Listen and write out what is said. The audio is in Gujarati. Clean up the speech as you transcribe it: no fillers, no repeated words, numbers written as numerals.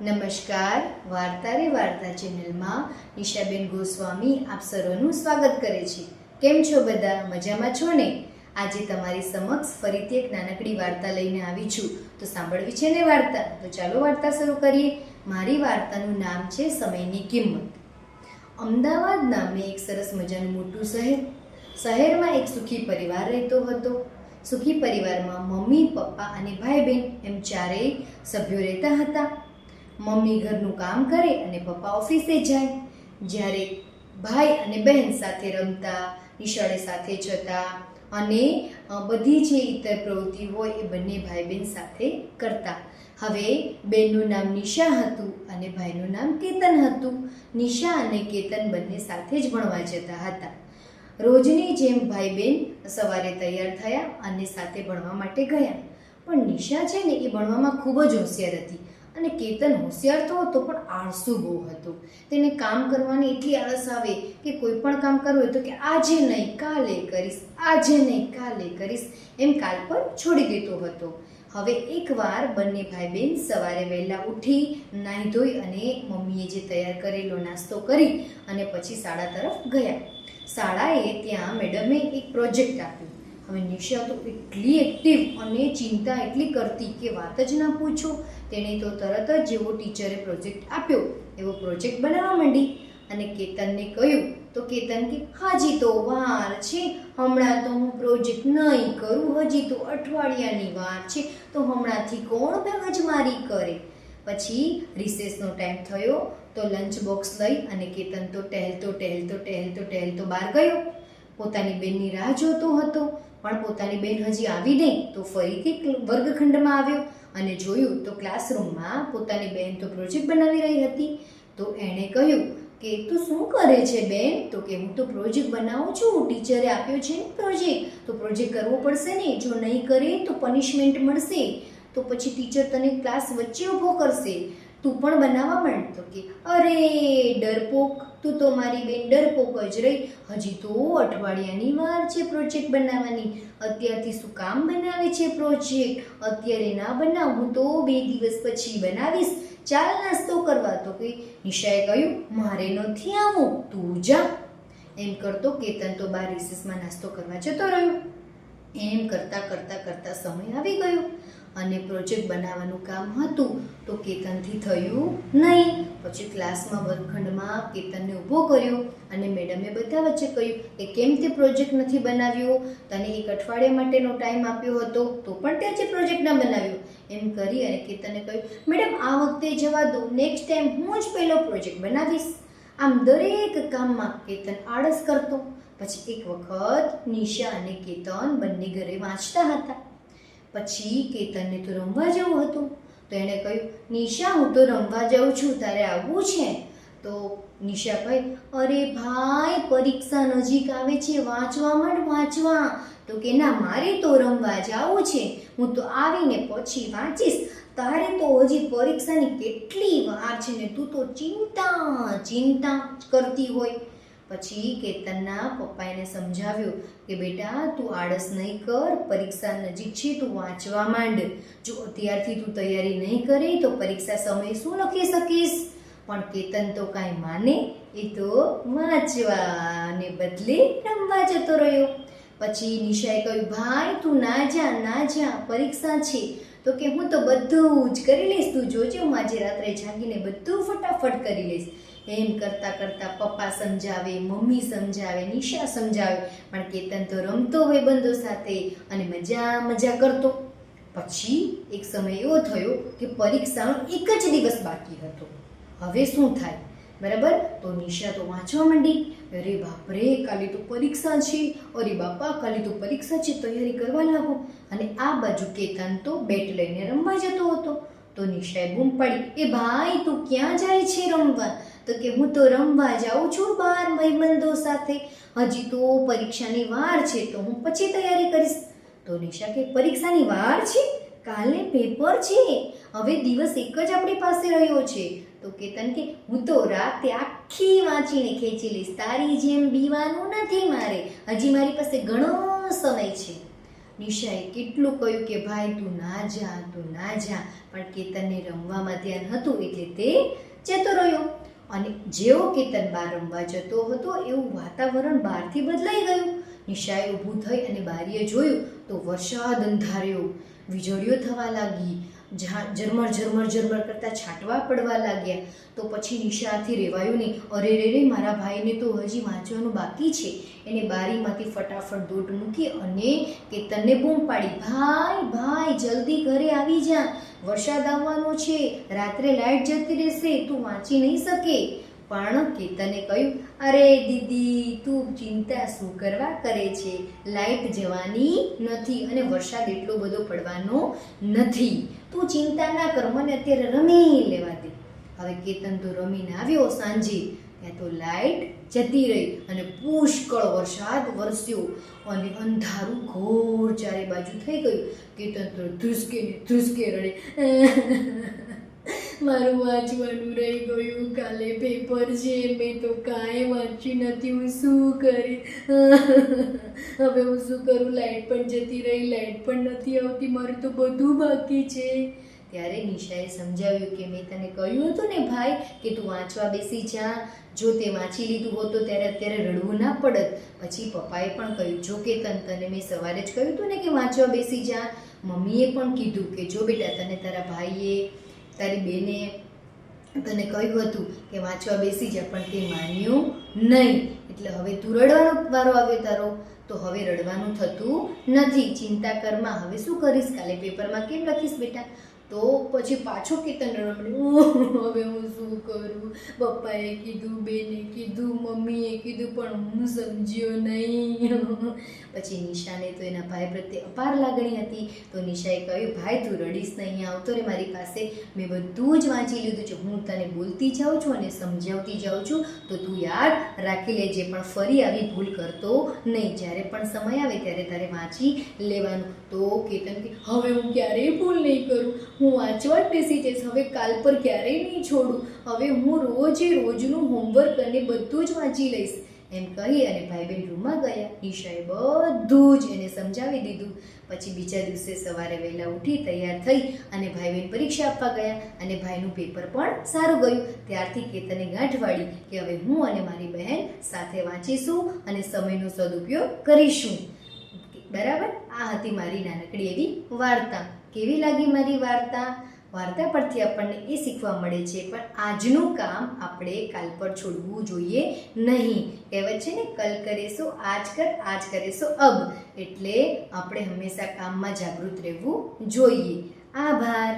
નમસ્કાર, વાર્તા રે વાર્તા ચેનલમાં નિશાબેન ગોસ્વામી આપ સર્વનું સ્વાગત કરે છે. કેમ છો બધા? મજામાં છો ને? આજે તમારી સમક્ષ ફરીથી એક નાનકડી વાર્તા લઈને આવી છું. તો સાંભળવી છે ને વાર્તા? તો ચાલો વાર્તા શરૂ કરીએ. મારી વાર્તાનું નામ છે સમયની કિંમત. અમદાવાદ નામે એક સરસ મજાનું મોટું શહેર. શહેરમાં એક સુખી પરિવાર રહેતો હતો. સુખી પરિવારમાં મમ્મી, પપ્પા અને ભાઈ બહેન એમ ચારેય સભ્યો રહેતા હતા. મમ્મી ઘરનું કામ કરે અને પપ્પા ઓફિસે જાય. જ્યારે ભાઈ અને બહેન સાથે રમતા, નિશાળે સાથે જતા અને બધી જે ઇતર પ્રવૃત્તિ હોય એ બંને ભાઈ બહેન સાથે કરતા. હવે બેનનું નામ નિશા હતું અને ભાઈનું નામ કેતન હતું. નિશા અને કેતન બંને સાથે જ ભણવા જતા હતા. રોજની જેમ ભાઈ બહેન સવારે તૈયાર થયા અને સાથે ભણવા માટે ગયા. પણ નિશા છે ને એ ભણવામાં ખૂબ જ હોશિયાર હતી અને કેતન હોશિયાર તો હતો પણ આળસુ બહુ હતો. તેને કામ કરવાની એટલી આળસ આવે કે કોઈ પણ કામ કરવું હોય તો કે આજે નહીં કાલે કરીશ, આજે નહીં કાલે કરીશ એમ કાલ પર છોડી દેતો હતો. હવે એકવાર બંને ભાઈ બહેન સવારે વહેલા ઉઠી નાહી ધોઈ અને મમ્મીએ જે તૈયાર કરેલો નાસ્તો કરી અને પછી શાળા તરફ ગયા. શાળાએ ત્યાં મેડમે એક પ્રોજેક્ટ આપ્યો. હવે નિશા તો એટલી એક્ટિવ અને ચિંતા એટલી કરતી કે વાત જ ના પૂછો. તેણે તો તરત જ જેવો ટીચરે પ્રોજેક્ટ આપ્યો એવો પ્રોજેક્ટ બનાવવા માંડી અને કેતનને કહ્યું તો કેતન કે હાજી તો વાર છે, હમણાં તો હું પ્રોજેક્ટ નહીં કરું, હજી તો અઠવાડિયાની વાર છે, તો હમણાંથી કોણ મગજમારી કરે. પછી રિસેસનો ટાઈમ થયો તો લંચ બોક્સ લઈ અને કેતન તો ટહેલતો બહાર ગયો. પોતાની બેનની રાહ જોતો હતો પણ પોતાની બેન હજી આવી નહીં તો ફરીથી વર્ગખંડમાં આવ્યો અને જોયું તો ક્લાસરૂમમાં પોતાની બેન તો પ્રોજેક્ટ બનાવી રહી હતી. તો એણે કહ્યું કે તું શું કરે છે બેન? તો કે હું તો પ્રોજેક્ટ બનાવું છું, ટીચરે આપ્યો છે ને પ્રોજેક્ટ, તો પ્રોજેક્ટ કરવો પડશે ને, જો નહીં કરે તો પનિશમેન્ટ મળશે, તો પછી ટીચર તને ક્લાસ વચ્ચે ઊભો કરશે, તું પણ બનાવવા માંડ. તો કે અરે ડરપોક, તું તો મારી બેન ડરપોક જ રહી, હજી તો અઠવાડિયાની વાર છે પ્રોજેક્ટ બનાવવાની, અત્યારથી શું કામ બનાવે છે પ્રોજેક્ટ? અત્યારે ના બનાવ, હું તો 2 દિવસ પછી બનાવીશ, ચાલ નાસ્તો કરવા. તો કે નિશાએ કહ્યું મારે નથી આવું, તું જા. એમ કરતો કેતન તો બહાર રિસેસમાં નાસ્તો કરવા જતો રહ્યો. એમ કરતા સમય આવી ગયો અને પ્રોજેક્ટ બનાવવાનું કામ હતું તો કેતનથી થયું નહીં. પછી ક્લાસમાં વર્ગખંડમાં કેતનને ઊભો કર્યો અને મેડમે બધા વચ્ચે કહ્યું કે કેમ તે પ્રોજેક્ટ નથી બનાવ્યો? તને 1 અઠવાડિયા માટેનો ટાઈમ આપ્યો હતો તો પણ તે જે પ્રોજેક્ટ ના બનાવ્યો. એમ કરી અને કેતને કહ્યું મેડમ આ વખતે જવા દો, નેક્સ્ટ ટાઈમ હું જ પહેલો પ્રોજેક્ટ બનાવીશ. આમ દરેક કામમાં કેતન આળસ કરતો. પછી એક વખત નિશા અને કેતન બંને ઘરે વાંચતા હતા. પછી કેતનને તો રમવા જવું હતું તો એણે કહ્યું નિશા હું તો રમવા જાઉં છું, તારે આવવું છે? તો નિશા કહે અરે ભાઈ પરીક્ષા નજીક આવે છે, વાંચવા માંડ વાંચવા. તો કે ના મારે તો રમવા જાવું છે, હું તો આવીને પછી વાંચીશ, તારે તો હજી પરીક્ષાની કેટલી વાર છે ને તું તો ચિંતા કરતી હોય. પછી કેતનના પપ્પાએ એને સમજાવ્યું કે બેટા તું આળસ નહીં કર, પરીક્ષા નજીક છે, તું વાંચવા માંડ. જો અત્યારથી તું તૈયારી નહીં કરે તો પરીક્ષા સમયે શું લખી શકીશ? પણ કેતન તો કાંઈ માને, એ તો વાંચવાને બદલે રમવા જતો રહ્યો. પછી નિશાએ કહ્યું ભાઈ તું ના જા પરીક્ષા છે. તો કે હું તો બધું જ કરી લઈશ, તું જોજે હું આજે રાત્રે જાગીને બધું ફટાફટ કરી લઈશ. એમ કરતા પપ્પા સમજાવે, મમ્મી સમજાવે, નિશા સમજાવે, પણ કેતન તો રમતો ભાઈબંધો સાથે અને મજા કરતો. પછી એક સમય એવો થયો કે પરીક્ષાનો 1 જ દિવસ બાકી હતો. હવે શું થાય? બરાબર, તો નિશા તો વાંચવા માંડી. અરે બાપરે કાલે તો પરીક્ષા છે, અરે બાપા કાલે તો પરીક્ષા છે, તૈયારી કરવા લાગો. અને આ બાજુ કેતન તો બેટ લઈને રમવા જતો હતો. તો નિશાએ બૂમ પાડી એ ભાઈ તું ક્યાં જાય છે રમવા? તો કે હું તો રમવા જાઉં છું બહાર ભાઈબંધો સાથે, હજી તો પરીક્ષાની વાર છે તો હું પછી તૈયારી કરીશ. તો નિશા કે પરીક્ષાની વાર છે? કાલે પેપર છે, હવે દિવસ એક જ આપણી પાસે રહ્યો છે. તો કેતન કે હું તો રાતે આખી વાંચીને ખેંચી લઈશ, તારી જેમ બીવાનું નથી મારે, હજી મારી પાસે ઘણો સમય છે. નિશાએ કેટલું કહ્યું કે ભાઈ તું ના જા, પણ કેતનને રમવામાં ધ્યાન હતું એટલે તે જતો રહ્યો. અને જેવો કેતન બહાર રમવા જતો હતો એવું વાતાવરણ બહારથી બદલાઈ ગયું. નિશાએ ઊભું થઈ અને બારીએ જોયું તો વરસાદ અંધાર્યો, વીજળીઓ થવા લાગી, ઝરમર કરતા છાંટવા પડવા લાગ્યા. તો પછી નિશાથી રહેવાયું નહીં. અરે રે, મારા ભાઈને તો હજી વાંચવાનું બાકી છે. એને બારીમાંથી ફટાફટ દોટ મૂકી અને કેતનને બૂમ પાડી, ભાઈ જલ્દી ઘરે આવી જા, વરસાદ આવવાનો છે, રાત્રે લાઈટ જતી રહેશે, તું વાંચી નહીં શકે. પણ કેતને કહ્યું, અરે દીદી તું ચિંતા શું કરવા કરે છે, લાઈટ જવાની નથી અને વરસાદ એટલો બધો પડવાનો નથી, તું ચિંતા ના કર, મને અત્યારે રમી લેવા દે. હવે કેતન તો રમીને આવ્યો સાંજે, ત્યાં તો લાઈટ જતી રહી અને પુષ્કળ વરસાદ વરસ્યો અને અંધારું ઘોર ચારે બાજુ થઈ ગયું. કેતન તો ધ્રુસકે રડે, મારું વાંચવાનું રહી ગયું, કાલે પેપર છે, મેં તો કાંઈ વાંચ્યું નથી, હું શું કરીશ, હવે હું શું કરું, લાઈટ પણ જતી રહી, લાઈટ પણ નથી આવતી, મારું તો બધું બાકી છે. ત્યારે નિશાએ સમજાવ્યું કે મેં તને કહ્યું હતું ને ભાઈ કે તું વાંચવા બેસી જા, જો તે વાંચી લીધું હોત તો ત્યારે અત્યારે રડવું ના પડત. પછી પપ્પાએ પણ કહ્યું, જો કે તને મેં સવારે જ કહ્યું હતું ને કે વાંચવા બેસી જા. મમ્મીએ પણ કીધું કે જો બેટા તને તારા ભાઈએ તારી બેને તને કહ્યું હતું કે વાંચવા બેસી જા, પણ તે માન્યું નહીં, એટલે હવે તું રડવાનો વારો આવ્યો તારો, તો હવે રડવાનું થતું નથી, ચિંતા કરમાં, હવે શું કરીશ, કાલે પેપરમાં કેમ લખીશ બેટા. તો પછી પાછો કેતન રડવાનું, હવે હું શું કરું, પપ્પાએ કીધું, બેને કીધું, મમ્મીએ કીધું, પણ હું સમજ્યો નહીં. પછી નિશાને તો એના ભાઈ પ્રત્યે અપાર લાગણી હતી. તો નિશાએ કહ્યું, ભાઈ તું રડીશ નહીં, આવતો રે મારી પાસે, મેં બધું જ વાંચી લીધું છે, હું તને બોલતી જાઉં છું અને સમજાવતી જાઉં છું, તો તું યાદ રાખી લેજે, પણ ફરી આવી ભૂલ કરતો નહીં, જ્યારે પણ સમય આવે ત્યારે તારે વાંચી લેવાનું. તો કેતન કે હવે હું ક્યારેય ભૂલ નહીં કરું, હું વાંચવા જ બેસી જઈશ, હવે કાલ પર ક્યારેય નહીં છોડું, હવે હું રોજનું હોમવર્ક અને બધું જ વાંચી લઈશ. એમ કહી અને ભાઈ બહેન રૂમમાં ગયા. નિશાએ બધું જ એને સમજાવી દીધું. પછી બીજા દિવસે સવારે વહેલા ઉઠી તૈયાર થઈ અને ભાઈ બહેન પરીક્ષા આપવા ગયા અને ભાઈનું પેપર પણ સારું ગયું. ત્યારથી કેતને ગાંઠ વાળી કે હવે હું અને મારી બહેન સાથે વાંચીશું અને સમયનો સદુપયોગ કરીશું. બરાબર, આ હતી મારી નાનકડી એવી વાર્તા. કેવી લાગી મારી વાર્તા? વાર્તા પરથી આપણને એ શીખવા મળે છે પણ આજનું કામ આપણે કાલ પર છોડવું જોઈએ નહીં. કહેવત છે ને, કલ કરે સો આજ કર, આજ કરે સો અબ. એટલે આપણે હંમેશા કામમાં જાગૃત રહેવું જોઈએ. આભાર.